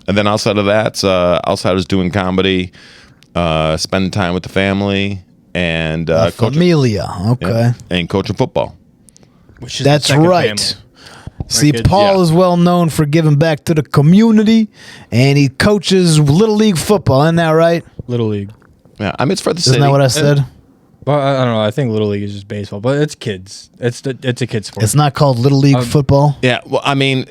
And then outside of that, outside of doing comedy, spending time with the family, and familia. Okay. And coaching football. Which is That's right. Family. See, kids? Paul is well known for giving back to the community, and he coaches Little League football. Isn't that right? Little League. Yeah, I mean, it's for the city. Isn't that what I said? Well, I don't know. I think Little League is just baseball, but it's kids. It's a kid sport. It's not called Little League football. Yeah, well, I mean,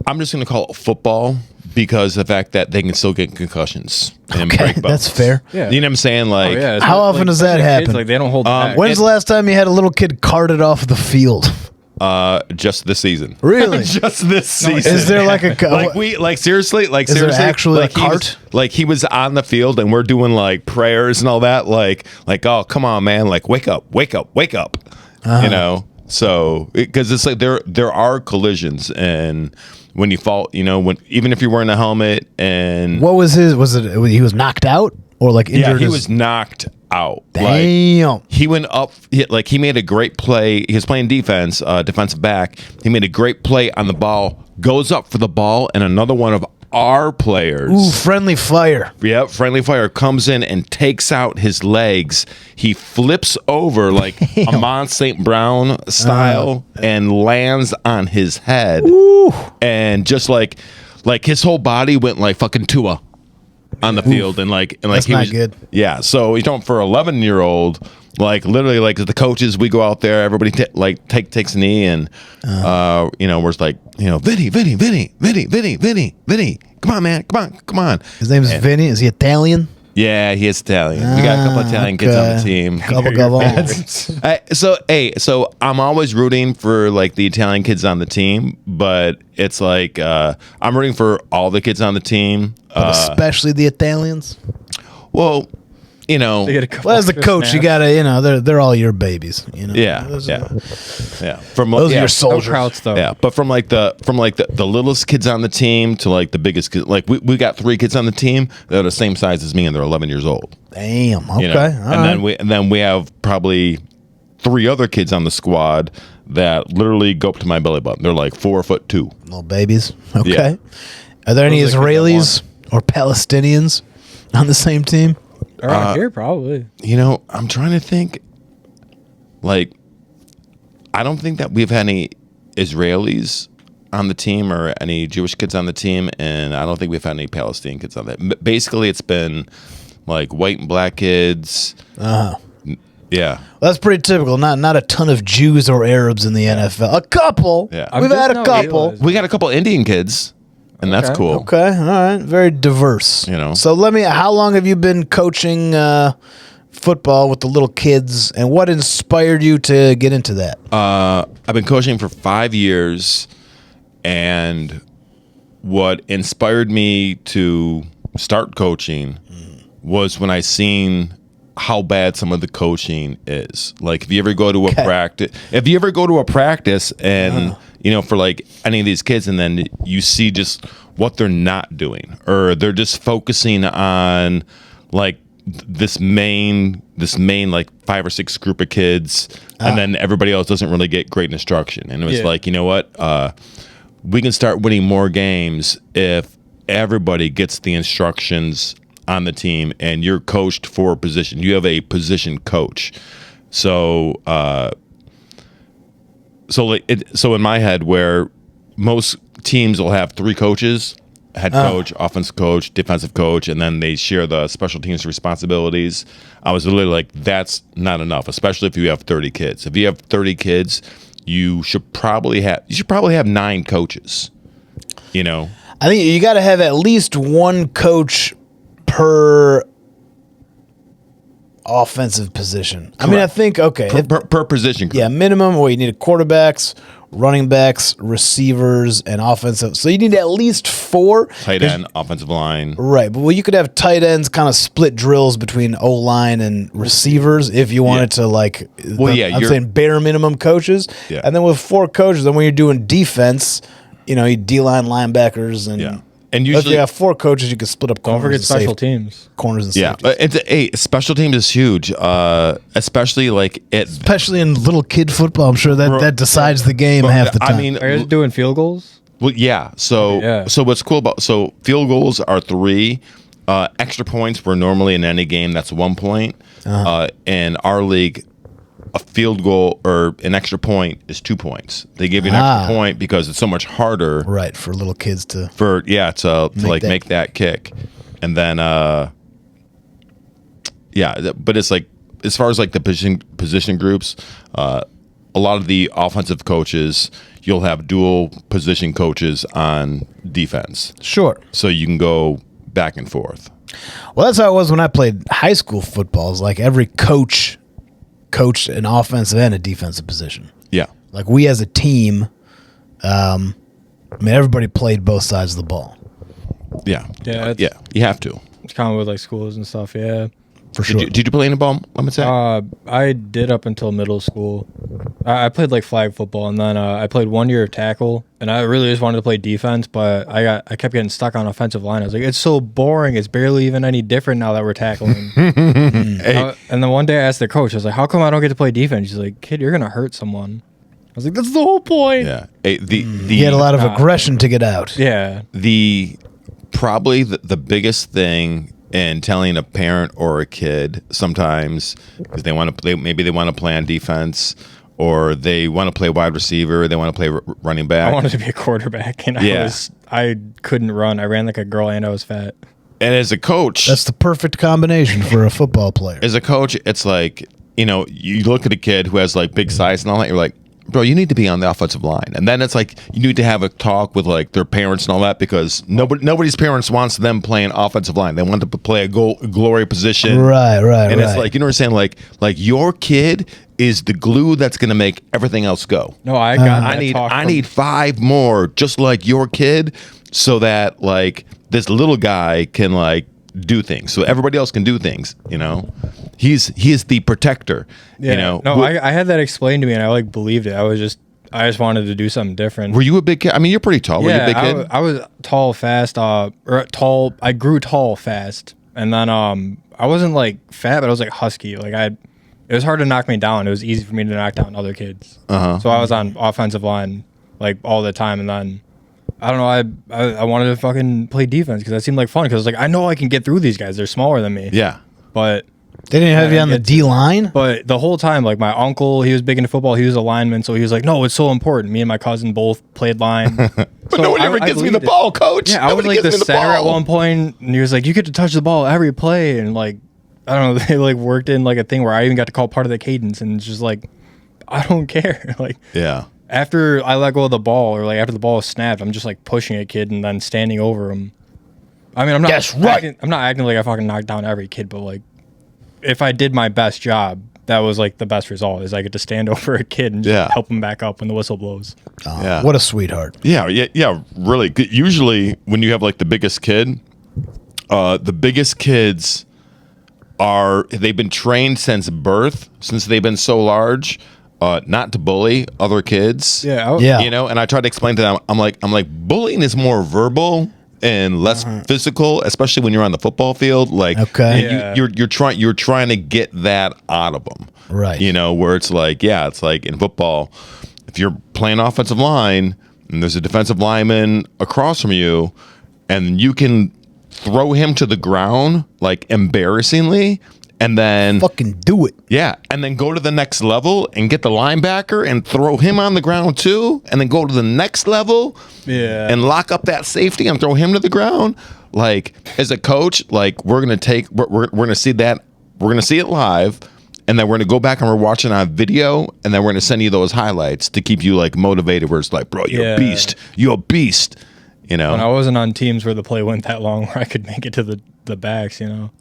I'm just going to call it football because of the fact that they can still get concussions and break bones. That's fair. Yeah. You know what I'm saying? Like, How often does that happen? Kids, like they don't hold back. When's the last time you had a little kid carted off the field? just this season. Really? Just this season. Is there like a seriously Is there actually a cart? He was on the field and we're doing like prayers and all that. Like oh come on man, like wake up. You know. So because it's like there are collisions and when you fall, you know, even if you're wearing a helmet and what was his? Was it he was knocked out or like injured? Yeah, he was knocked out. Damn. Like, he went up. He made a great play. He was playing defense, defensive back. He made a great play on the ball. Goes up for the ball, and another one of our players. Ooh, friendly fire. Yep, friendly fire comes in and takes out his legs. He flips over like Amon St. Brown style and lands on his head. Ooh. And just like his whole body went like fucking Tua on the field and That's he not was good. Yeah, so you don't for 11-year-old, like literally like the coaches, we go out there, everybody takes a knee and you know, we're like, you know, Vinny, come on man, come on. His name is Vinny. Is he Italian? Yeah, he is Italian. We got a couple Italian kids on the team. So I'm always rooting for like the Italian kids on the team, but it's like I'm rooting for all the kids on the team, But especially the Italians. Well, you know, Well, as a coach, you gotta, you know, they're all your babies. You know, yeah. From Those are your soldiers. Krauts, though. Yeah, but from the littlest kids on the team to like the biggest kids, like we got 3 kids on the team that are the same size as me and they're 11 years old. Damn. Okay. You know? Then we have probably 3 other kids on the squad that literally go up to my belly button. They're like 4'2". Little babies. Okay. Yeah. Are there any Those are Israelis or Palestinians on the same team? Around here, probably. You know, I'm trying to think. Like, I don't think that we've had any Israelis on the team or any Jewish kids on the team, and I don't think we've had any Palestinian kids on that. Basically, it's been like white and black kids. Yeah. Well, that's pretty typical. Not a ton of Jews or Arabs in the NFL. A couple. Yeah. We've had a couple. We got a couple Indian kids, and that's cool. Okay. All right. Very diverse. You know. So how long have you been coaching football with the little kids, and what inspired you to get into that? I've been coaching for 5 years, and what inspired me to start coaching was when I seen how bad some of the coaching is. Like if you ever go to a practice and you know, for like any of these kids, and then you see just what they're not doing, or they're just focusing on like this main like 5 or 6 group of kids, and then everybody else doesn't really get great instruction. And it was like, you know what, we can start winning more games if everybody gets the instructions on the team and you're coached for a position. You have a position coach. So so in my head, where most teams will have 3 coaches, head coach, offensive coach, defensive coach, and then they share the special teams responsibilities. I was literally like, that's not enough, especially if you have 30 kids. If you have 30 kids, you should probably have 9 coaches. You know, I think you got to have at least one coach per offensive position. I mean, I think per position group. Yeah, minimum. Well, you need quarterbacks, running backs, receivers, and offensive. So you need at least 4. Tight end, offensive line. Right, but you could have tight ends kind of split drills between O-line and receivers if you wanted to like. I'm saying bare minimum coaches. Yeah. And then with 4 coaches, then when you're doing defense, you know, you D-line, linebackers, and And if usually you have 4 coaches, you can split up corners. Don't forget and special teams. Corners and yeah, safeties. special teams is huge, especially like Especially in little kid football. I'm sure that decides the game half the time. I mean, Are you guys doing field goals? Well, yeah. So what's cool about field goals are 3. Extra points were normally in any game that's 1 point. In our league, a field goal or an extra point is 2 points. They give you an extra point because it's so much harder, right, for little kids to make that kick, and then but it's like as far as like the position groups, a lot of the offensive coaches, you'll have dual position coaches on defense. Sure. So you can go back and forth. Well, that's how it was when I played high school football. It's like every coach coached an offensive and a defensive position. Yeah. Like we as a team, everybody played both sides of the ball. Yeah. Yeah. Yeah. You have to. It's common with like schools and stuff. Yeah. For sure. Did you play in a ball? Let me say. I did up until middle school. I played like flag football, and then I played 1 year of tackle, and I really just wanted to play defense, but I kept getting stuck on offensive line. I was like, it's so boring. It's barely even any different now that we're tackling. And then one day I asked the coach, I was like, how come I don't get to play defense? She's like, kid, you're gonna hurt someone. I was like, that's the whole point. Yeah. He had a lot of aggression to get out. Yeah. Probably the biggest thing in telling a parent or a kid sometimes, because they want to play, maybe they want to play on defense, or they want to play wide receiver, they want to play running back. I wanted to be a quarterback, and I couldn't run. I ran like a girl, and I was fat. And as a coach, that's the perfect combination for a football player. As a coach, it's like, you look at a kid who has like big size and all that, you're like, bro, you need to be on the offensive line. And then it's like you need to have a talk with like their parents and all that, because nobody's parents wants them playing offensive line. They want to play a glory position. Right. And it's like, you know what I'm saying? Like your kid is the glue that's going to make everything else go. No, I need 5 more just like your kid, so that like this little guy can like do things, so everybody else can do things. He is the protector. Yeah. I had that explained to me, and I like believed it. I just wanted to do something different. Were you a big kid? I mean, you're pretty tall. Were you a big kid? I was tall, fast. Tall. I grew tall fast, and then I wasn't like fat, but I was like husky. Like it was hard to knock me down. It was easy for me to knock down other kids. So I was on offensive line like all the time, and then I don't know. I wanted to fucking play defense because that seemed like fun. Because I was like, I know I can get through these guys. They're smaller than me. Yeah, but they didn't have you on the D line. But the whole time, like my uncle, he was big into football. He was a lineman, so he was like, "No, it's so important." Me and my cousin both played line. But so nobody ever gives me the ball, coach. Yeah, I was like the center at one point, and he was like, "You get to touch the ball every play," and like, I don't know, they like worked in like a thing where I even got to call part of the cadence, and it's just like, I don't care. Like, yeah. After I let go of the ball, or like after the ball is snapped, I'm just like pushing a kid and then standing over him. I mean, I'm not acting like I fucking knocked down every kid, but like, if I did my best job, that was like the best result, is I get to stand over a kid and just help him back up when the whistle blows. What a sweetheart. Yeah, really. Usually when you have like the biggest kid, the biggest kids they've been trained since birth, since they've been so large, not to bully other kids. Yeah. And I tried to explain to them, I'm like, bullying is more verbal and less physical, especially when you're on the football field. Like, you're trying to get that out of them, right? Where it's like in football, if you're playing offensive line and there's a defensive lineman across from you, and you can throw him to the ground like embarrassingly, and then fucking do it. Yeah, and then go to the next level and get the linebacker and throw him on the ground too, and then go to the next level, and lock up that safety and throw him to the ground. Like, as a coach, like we're gonna see that, we're gonna see it live, and then we're gonna go back and we're watching on video, and then we're gonna send you those highlights to keep you like motivated. Where it's like, bro, you're a beast. You're a beast. When I wasn't on teams where the play went that long, where I could make it to the backs.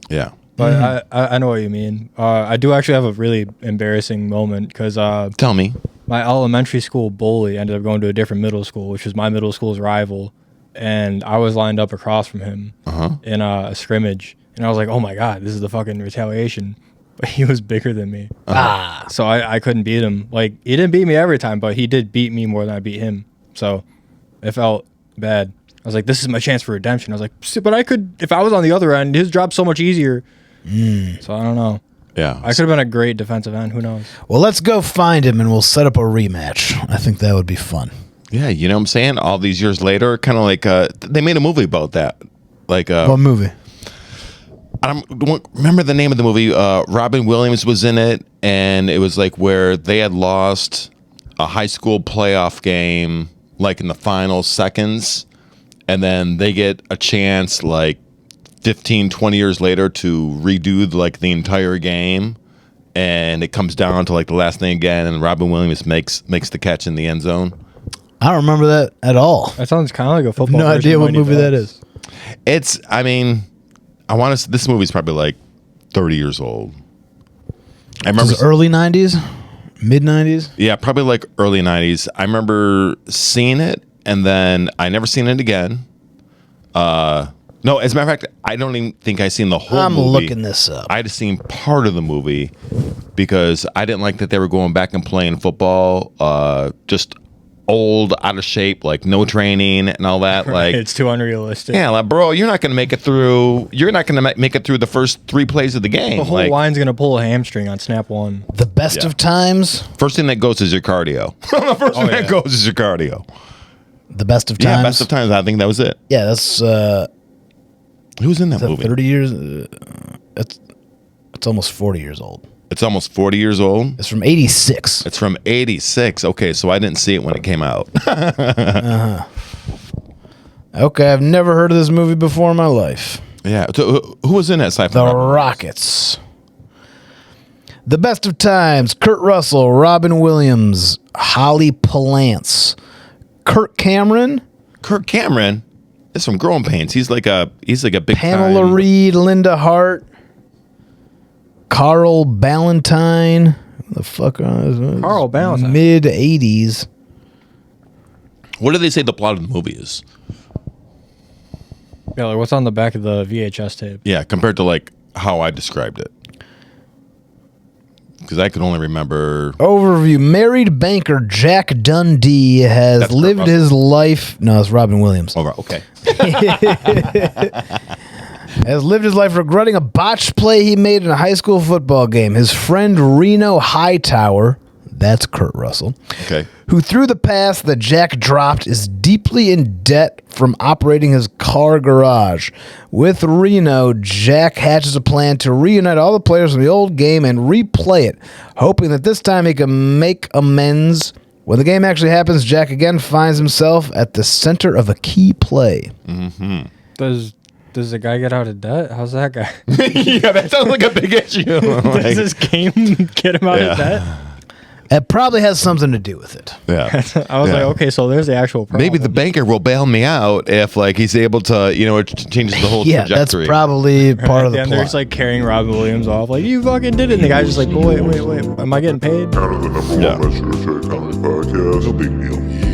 Yeah. But I know what you mean. I do actually have a really embarrassing moment because tell me. My elementary school bully ended up going to a different middle school, which was my middle school's rival, and I was lined up across from him in a scrimmage, and I was like, "Oh my god, this is the fucking retaliation!" But he was bigger than me, so I couldn't beat him. Like, he didn't beat me every time, but he did beat me more than I beat him. So it felt bad. I was like, "This is my chance for redemption." I was like, "But I could, if I was on the other end, his job's so much easier." So I don't know. Yeah, I could have been a great defensive end. Who knows? Well, let's go find him and we'll set up a rematch. I think that would be fun. Yeah, you know what I'm saying? All these years later, kind of like they made a movie about that. Like what movie? I don't remember the name of the movie. Robin Williams was in it, and it was like where they had lost a high school playoff game, like in the final seconds, and then they get a chance like 15, 20 years later to redo like the entire game, and it comes down to like the last thing again, and Robin Williams makes the catch in the end zone. I don't remember that at all. That sounds kind of like a football. No idea what movie that is. I mean, I want to. This movie's probably like 30 years old. I remember early 90s, mid 90s. Yeah, probably like early 90s. I remember seeing it, and then I never seen it again. No, as a matter of fact, I don't even think I seen the whole movie. I'm looking this up. I just seen part of the movie because I didn't like that they were going back and playing football. Just old, out of shape, like no training and all that. Like it's too unrealistic. Yeah, like bro, you're not going to make it through. You're not going to make it through the first 3 plays of the game. The whole line's going to pull a hamstring on snap one. The best of times. First thing that goes is your cardio. The first thing that goes is your cardio. The best of times. Yeah, best of times. I think that was it. Yeah, that's. Who's in that movie? 30 years. It's almost 40 years old. It's almost 40 years old? It's from 86. It's from 86. Okay, so I didn't see it when it came out. Okay, I've never heard of this movie before in my life. Yeah. So, who was in that sci-fi? The Rockets. The best of times. Kurt Russell, Robin Williams, Holly Palance, Kirk Cameron. Kirk Cameron is from Growing Pains. He's like a big Pamela time. Reed, Linda Hart, Carl Ballantyne. The fuck Carl Ballantyne. Mid 80s. What do they say the plot of the movie is? Yeah, like what's on the back of the VHS tape? Yeah, compared to like how I described it. Because I could only remember. Overview. Married banker Jack Dundee has lived his life. No, it's Robin Williams. Oh, okay. Has lived his life regretting a botched play he made in a high school football game. His friend Reno Hightower, that's Kurt Russell, okay, who threw the pass that Jack dropped, is deeply in debt from operating his car garage. With Reno, Jack hatches a plan to reunite all the players from the old game and replay it, hoping that this time he can make amends. When the game actually happens, Jack again finds himself at the center of a key play. Mm-hmm. Does the guy get out of debt? How's that guy? Yeah, that sounds like a big issue. Does this game get him out of debt? It probably has something to do with it. Yeah. I was like, okay, so there's the actual problem. Maybe the banker will bail me out if like he's able to, it changes the whole Yeah, that's trajectory. probably part of the and plot. they're just like carrying Robin Williams off, like, you fucking did it. And the guy's just like, wait, am I getting paid? Kind of the number one measure to check on the podcast. No big deal.